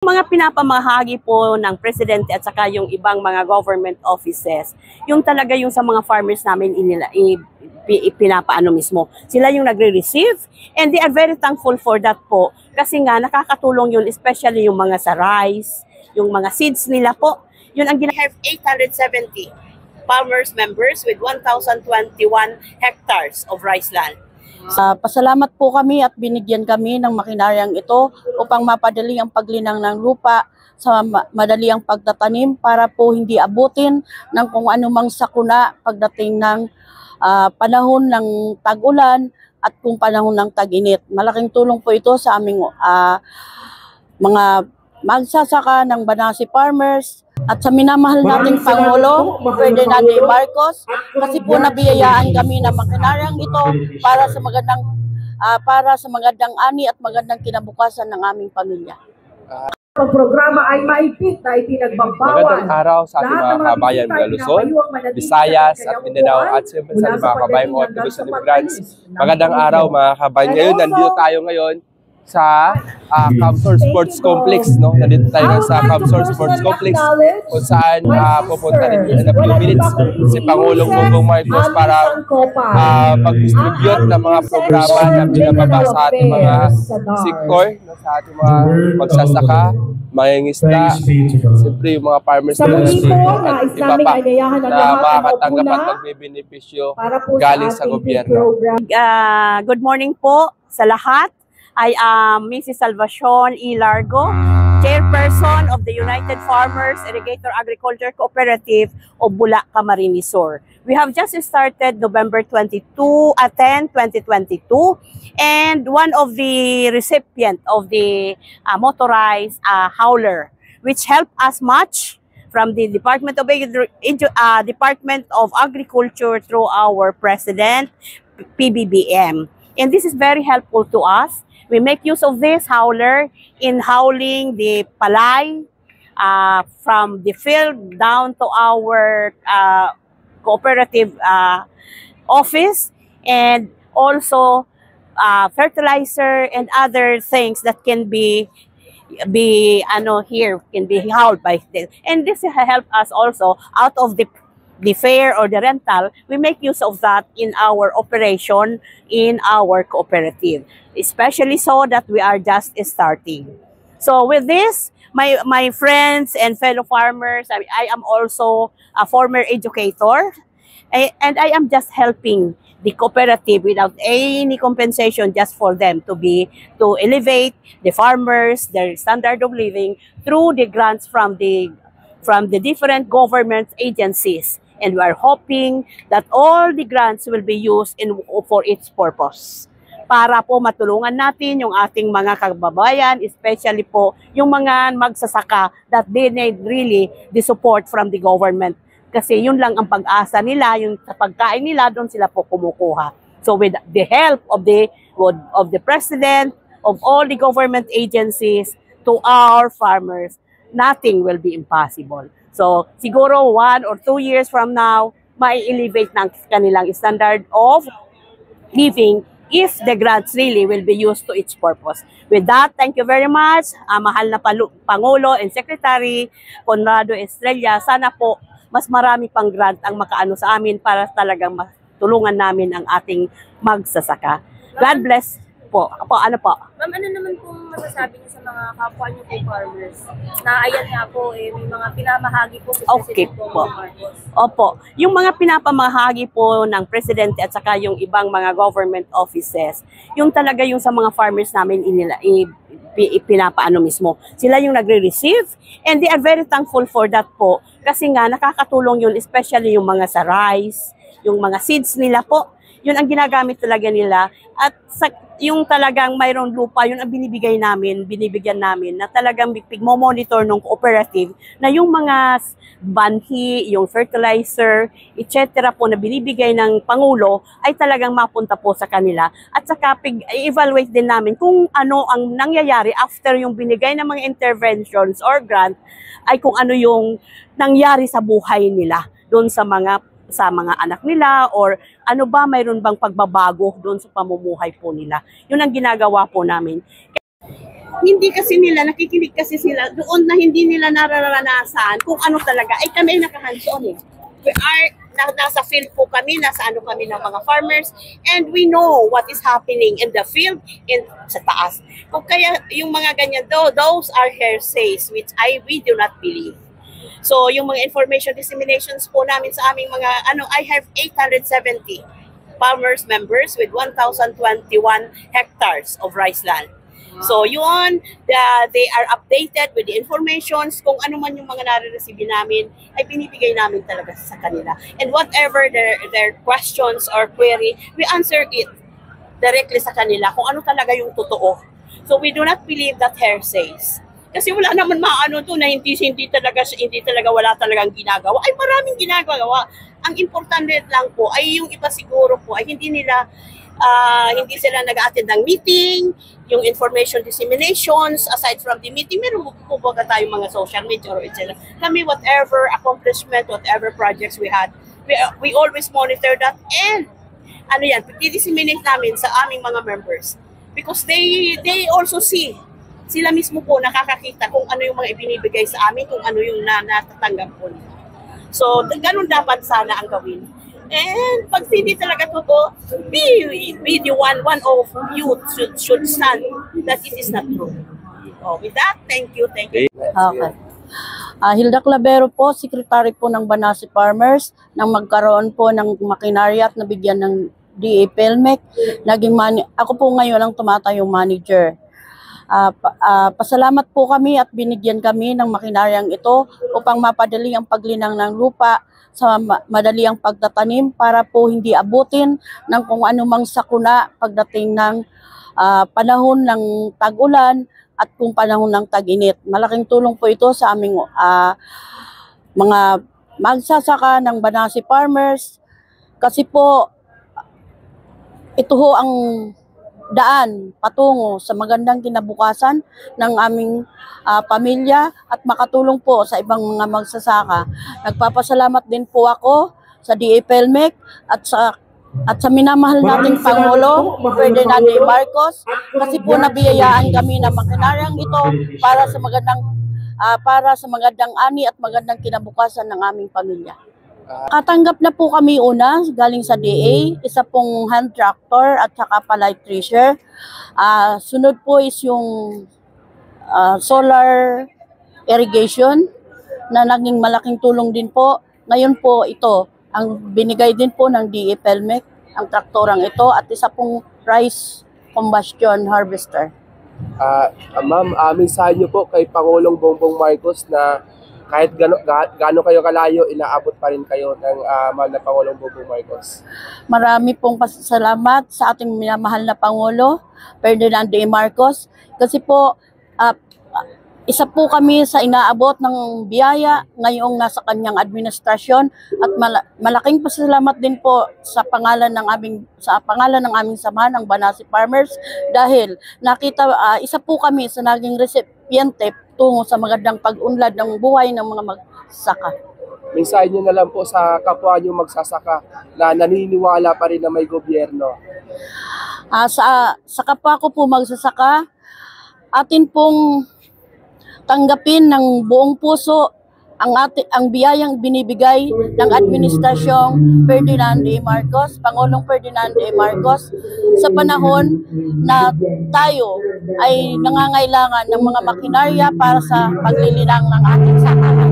Mga pinapamahagi po ng presidente at saka yung ibang mga government offices, yung talaga yung sa mga farmers namin pinapaano mismo. Sila yung nagre-receive and they are very thankful for that po. Kasi nga nakakatulong yun, especially yung mga sa rice, yung mga seeds nila po. Yun ang have 870 farmers members with 1,021 hectares of rice land. Pasalamat po kami at binigyan kami ng makinaryang ito upang mapadali ang paglinang ng lupa sa madali ang pagtatanim para po hindi abutin ng kung anumang sakuna pagdating ng panahon ng tag-ulan at kung panahon ng tag-init. Malaking tulong po ito sa aming mga magsasaka ng Banasi farmers at sa minamahal nating Pangulo, Ferdinand E. Marcos, kasi po nabiyayaan kami ng makinaryang ito para sa magandang ani at magandang kinabukasan ng aming pamilya. Ang programa ay maipit na ipinagbabawal. Magandang araw sa ating mga kabayan mula Luzon, Visayas at Mindanao at siyempre sa mga kabayan OFW sa Immigrants. Magandang araw mga kabayan. Ngayon, nandito tayo ngayon sa Camsor Sports Complex, no? Nandito tayo sa Camsor Sports Complex kung saan pupunta rin in a few minutes si Pangulong Bongbong Marcos para mag-distribute ng mga programa na binababa sa ating mga sector, no? Sa ating mga magsasaka, mangingisda, siyempre yung mga farmers na dito at iba pa na makakatanggap at magbebenepisyo galing sa gobyerno. Good morning po sa lahat. I am Mrs. Salvacion E. Largo, Chairperson of the United Farmers Irrigator Agriculture Cooperative of Bula, Camarines Sur. We have just started November 10, 2022, and one of the recipients of the motorized hauler, which helped us much from the Department of Agriculture through our President, PBBM. And this is very helpful to us. We make use of this hauler in hauling the palay from the field down to our cooperative office, and also fertilizer and other things that can be hauled by this. And this help us also out of the fare or the rental. We make use of that in our operation in our cooperative, especially so that we are just starting. So with this, my friends and fellow farmers, I am also a former educator, and I am just helping the cooperative without any compensation, just for them to elevate the farmers, their standard of living through the grants from the different government agencies. And we are hoping that all the grants will be used for its purpose. Para po matulungan natin yung ating mga kababayan, especially po yung mga magsasaka that they need really the support from the government. Kasi yun lang ang pag-asa nila, yung sa pagkain nila, doon sila po kumukuha. So with the help of the President, of all the government agencies, to our farmers, nothing will be impossible. So, siguro 1 or 2 years from now, mai-elevate ng kanilang standard of living if the grants really will be used to its purpose. With that, thank you very much, mahal na Pangulo and Secretary Conrado Estrella. Sana po, mas marami pang grant ang makaano sa amin para talagang matulungan namin ang ating magsasaka. God bless po. Ano po? Ma'am, ano naman pong masasabi niyo sa mga kapwa niyo po farmers na ayan nga po may mga pinamahagi po sa President Bongbong Marcos? Opo. Yung mga pinapamahagi po ng Presidente at saka yung ibang mga government offices, yung talaga yung sa mga farmers namin pinapaano mismo. Sila yung nagre-receive and they are very thankful for that po. Kasi nga nakakatulong yun, especially yung mga sa rice, yung mga seeds nila po. Yun ang ginagamit talaga nila. At yung talagang mayroong lupa, yun ang binibigyan namin na talagang pigmo-monitor ng cooperative na yung mga banhi, yung fertilizer, etc. po na binibigay ng Pangulo ay talagang mapunta po sa kanila. At saka i-evaluate din namin kung ano ang nangyayari after yung binigay ng mga interventions or grant, ay kung ano yung nangyari sa buhay nila doon sa mga anak nila, or ano ba, mayroon bang pagbabago doon sa pamumuhay po nila. Yun ang ginagawa po namin. hindi kasi nila, nakikinig kasi sila doon na hindi nila nararanasan kung ano talaga. Ay kami nakahands-on eh. We are, nasa field po kami, nasa ano kami ng mga farmers, and we know what is happening in the field and sa taas. Kung kaya yung mga ganyan those are hearsays which we do not believe. So yung mga information disseminations po namin sa aming mga, I have 870 farmers members with 1,021 hectares of rice land. So yun, they are updated with the informations. Kung ano man yung mga nare-receive namin, ay binibigay namin talaga sa kanila. And whatever their questions or query, we answer it directly sa kanila kung ano talaga yung totoo. So we do not believe that hearsays. Kasi wala naman maano to na hindi talaga wala talagang ginagawa. Ay maraming ginagawa. Ang importante lang po ay yung iba siguro po ay hindi sila nag-attend ng meeting, yung information disseminations, aside from the meeting, meron po ba tayong mga social media or etc. Kami, whatever accomplishment, whatever projects we had, we always monitor that and i-disseminate namin sa aming mga members. Because they also see, sila mismo po nakakakita kung ano yung mga ibinibigay sa amin, kung ano yung natatanggap po nila. So, ganun dapat sana ang gawin. And pag hindi talaga totoo, be the one of you should stand that it is not true. Oh, with that, thank you. Okay. Hilda Clavero po, Secretary po ng Banasi Farmers, nang magkaroon po ng makinarya at nabigyan ng DA Pelmec. Ako po ngayon ang tumatayong manager. Pasalamat po kami at binigyan kami ng makinaryang ito upang mapadali ang paglinang ng lupa sa madali ang pagtatanim para po hindi abutin ng kung anumang sakuna pagdating ng panahon ng tag-ulan at kung panahon ng tag-init. Malaking tulong po ito sa aming mga magsasaka ng Banasi Farmers kasi po ito ho ang daan patungo sa magandang kinabukasan ng aming pamilya at makatulong po sa ibang mga magsasaka. Nagpapasalamat din po ako sa DA Pelmec at sa minamahal nating Pangulo, Ferdinand D. Marcos, kasi po nabiyayaan kami ng makinaryang ito para sa magandang ani at magandang kinabukasan ng aming pamilya. Katanggap na po kami una galing sa DA, isa pong hand tractor at saka palay thresher. Sunod po is yung solar irrigation na naging malaking tulong din po. Ngayon po ito ang binigay din po ng DA Pelmec, ang traktorang ito at isa pong rice combustion harvester. Ma'am, mensahe niyo po kay Pangulong Bongbong Marcos na kahit gaano kayo kalayo, inaabot pa rin kayo ng mahal na Pangulong Bongbong Marcos. Marami pong pasasalamat sa ating minamahal na Pangulo, Ferdinand D. Marcos, kasi po isa po kami sa inaabot ng biyaya ngayong nasa kanyang administrasyon at malaking pasasalamat din po sa pangalan ng aming samahan ng Banasi Farmers dahil nakita isa po kami sa naging recipiente tungo sa magandang pag-unlad ng buhay ng mga magsasaka. Mensahe niyo na lang po sa kapwa niyo magsasaka na naniniwala pa rin na may gobyerno. Sa kapwa ko po magsasaka, atin pong tanggapin ng buong puso ang biyayang binibigay ng Administrasyong Ferdinand D. Marcos, Pangulong Ferdinand D. Marcos, sa panahon na tayo ay nangangailangan ng mga makinarya para sa paglilinang ng ating sakahan.